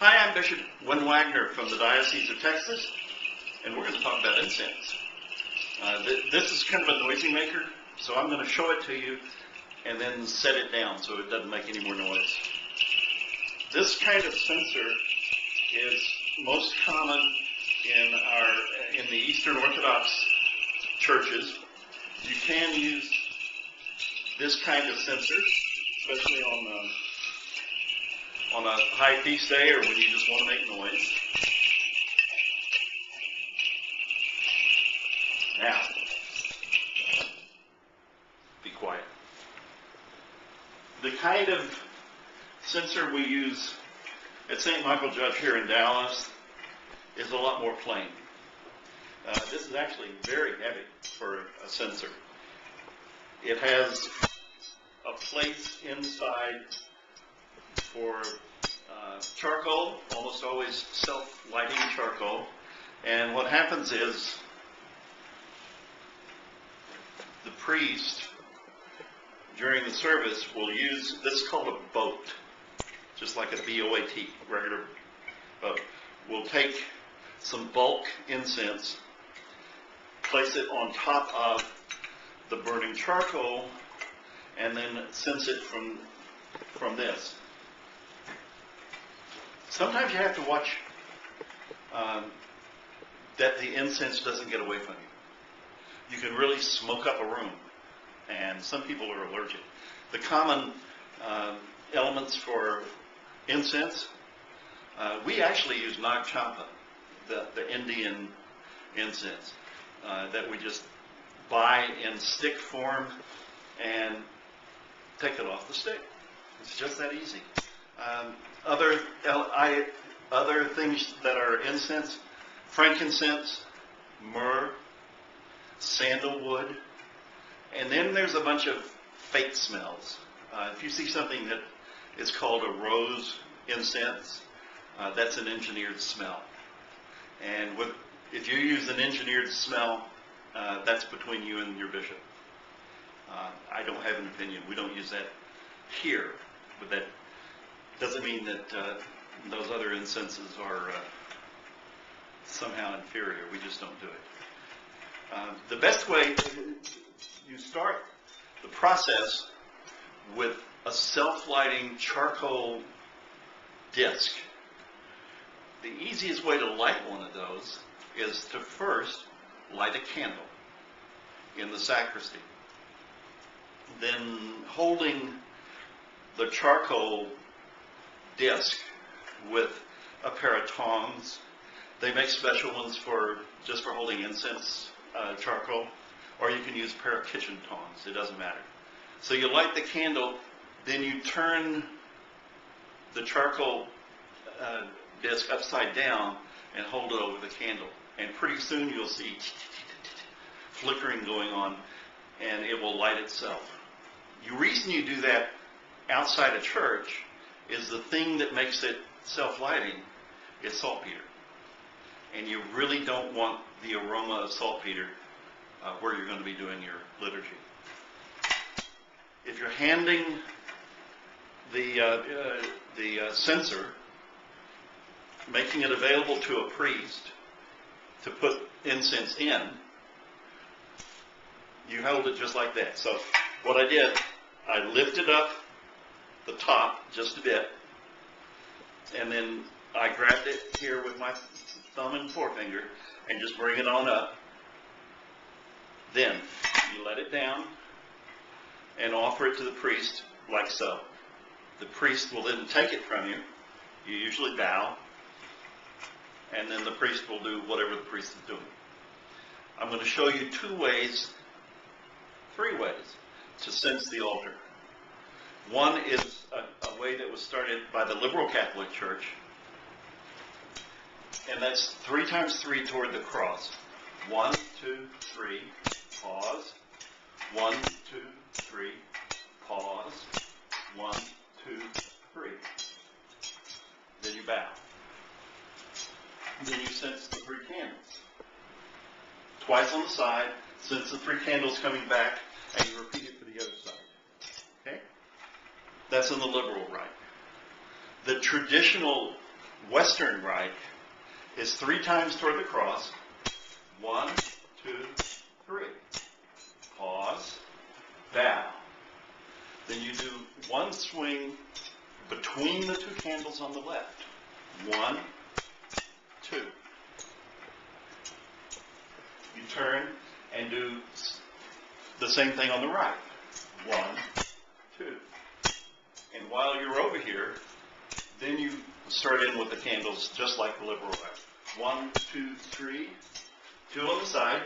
Hi, I'm Bishop Wynn Wagner from the Diocese of Texas, and we're going to talk about incense. This is kind of a noisy maker, so I'm going to show it to you and then set it down so it doesn't make any more noise. This kind of censer is most common in the Eastern Orthodox churches. You can use this kind of censer, especially on a high feast day or when you just want to make noise. Now, be quiet. The kind of censer we use at St. Michael Judge here in Dallas is a lot more plain. This is actually very heavy for a censer. It has a place inside for charcoal, almost always self-lighting charcoal. And what happens is the priest, during the service, will use, this is called a boat, just like a B-O-A-T, regular boat. We'll take some bulk incense, place it on top of the burning charcoal, and then sense it from this. Sometimes you have to watch that the incense doesn't get away from you. You can really smoke up a room, and some people are allergic. The common elements for incense, we actually use Nag Champa, the Indian incense, that we just buy in stick form and take it off the stick. It's just that easy. Other things that are incense: frankincense, myrrh, sandalwood, and then there's a bunch of fake smells. If you see something that is called a rose incense, that's an engineered smell. And if you use an engineered smell, that's between you and your bishop. I don't have an opinion. We don't use that here, but that doesn't mean that those other incenses are somehow inferior. We just don't do it. The best way, you start the process with a self-lighting charcoal disc. The easiest way to light one of those is to first light a candle in the sacristy. Then, holding the charcoal disc with a pair of tongs. They make special ones just for holding incense charcoal, or you can use a pair of kitchen tongs. It doesn't matter. So you light the candle, then you turn the charcoal disc upside down and hold it over the candle. And pretty soon you'll see flickering going on, and it will light itself. The reason you do that outside a church is the thing that makes it self-lighting is saltpeter. And you really don't want the aroma of saltpeter where you're going to be doing your liturgy. If you're handing the censer, making it available to a priest to put incense in, you hold it just like that. So what I did, I lifted up the top just a bit, and then I grabbed it here with my thumb and forefinger and just bring it on up. Then you let it down and offer it to the priest like so. The priest will then take it from you. You usually bow, and then the priest will do whatever the priest is doing. I'm going to show you three ways to sense the altar. One is a way that was started by the Liberal Catholic Church, and that's 3 times 3 toward the cross. 1, 2, 3, pause. 1, 2, 3, pause. 1, 2, 3. Then you bow. Then you sense the 3 candles. Twice on the side, sense the 3 candles coming back, and you repeat it for the other side. Okay? That's in the liberal rite. The traditional Western rite is 3 times toward the cross. 1, 2, 3. Pause. Bow. Then you do one swing between the 2 candles on the left. 1, 2. You turn and do the same thing on the right. 1, 2. And while you're over here, then you start in with the candles just like the liberal rite. 1, 2, 3. 2 on the side.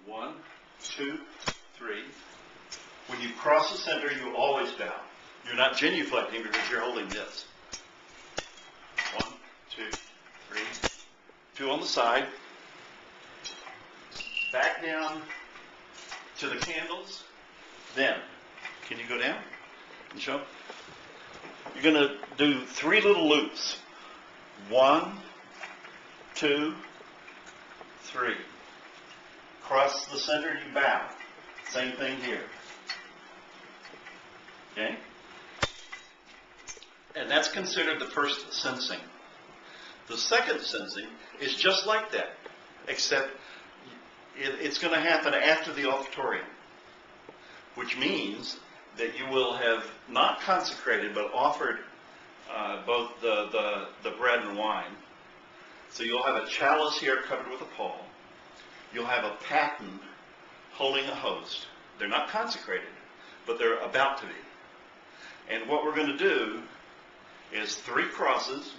1, 2, 3. When you cross the center, you always bow. You're not genuflecting because you're holding this. 1, 2, 3. 2 on the side. Back down to the candles. Then, can you go down and show? You're going to do 3 little loops. 1, 2, 3. Cross the center, you bow. Same thing here. Okay? And that's considered the first censing. The second censing is just like that, except it's going to happen after the offertorium, which means that you will have not consecrated but offered both the bread and wine. So you'll have a chalice here covered with a pall. You'll have a paten holding a host. They're not consecrated, but they're about to be. And what we're going to do is 3 crosses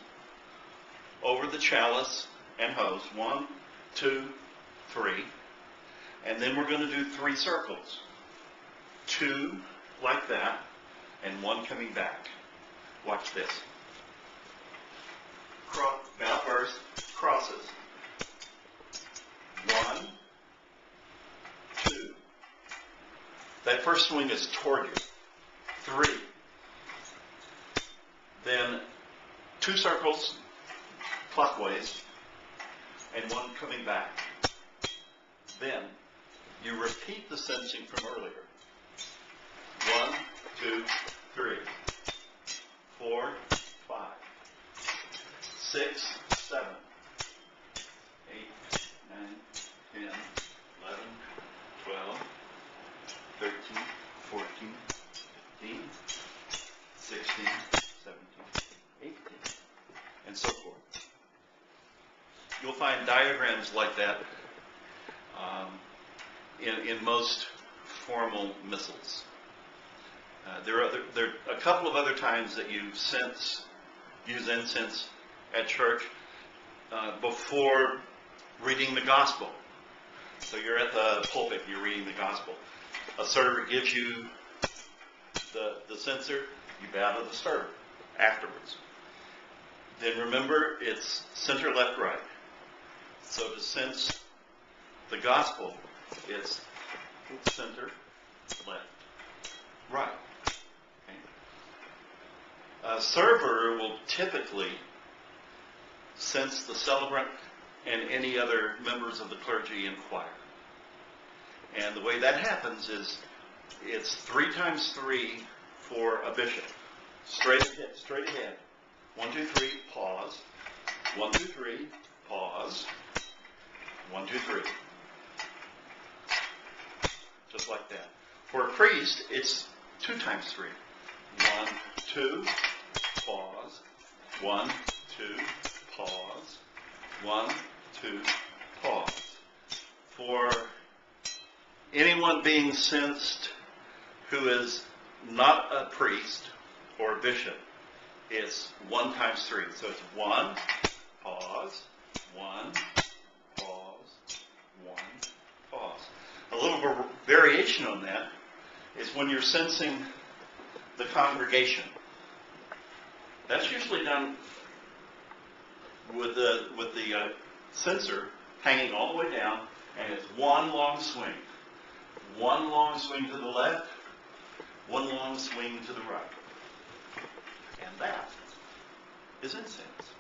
over the chalice and host. 1, 2, 3. And then we're going to do 3 circles. 2 like that, and 1 coming back. Watch this. Bow first, crosses. 1, 2. That first swing is toward you. 3. Then 2 circles clockwise, and 1 coming back. Then you repeat the censing from earlier. 1, 2, 3, 4, 5, 6, 7, 8, 9, 10, 11, 12, 13, 14, 15, 16, 17, 18, and so forth. You'll find diagrams like that in most formal missals. There are a couple of other times that you use incense at church before reading the gospel. So you're at the pulpit, you're reading the gospel. A server gives you the censer, you bow to the server afterwards. Then remember, it's center, left, right. So to sense the gospel, it's center, left, right. Okay. A server will typically sense the celebrant and any other members of the clergy and choir. And the way that happens is it's 3 times 3 for a bishop. Straight ahead. 1, 2, 3, pause. 1, 2, 3, pause. 1, 2, 3. Just like that. For a priest, it's 2 times 3. 1, 2, pause. 1, 2, pause. 1, 2, pause. For anyone being censed who is not a priest or a bishop, it's 1 times 3. So it's 1, pause, 1, pause, 1, pause. A little variation on that is when you're censing the congregation. That's usually done with the censer hanging all the way down, and it's 1 long swing. 1 long swing to the left, 1 long swing to the right. And that is incense.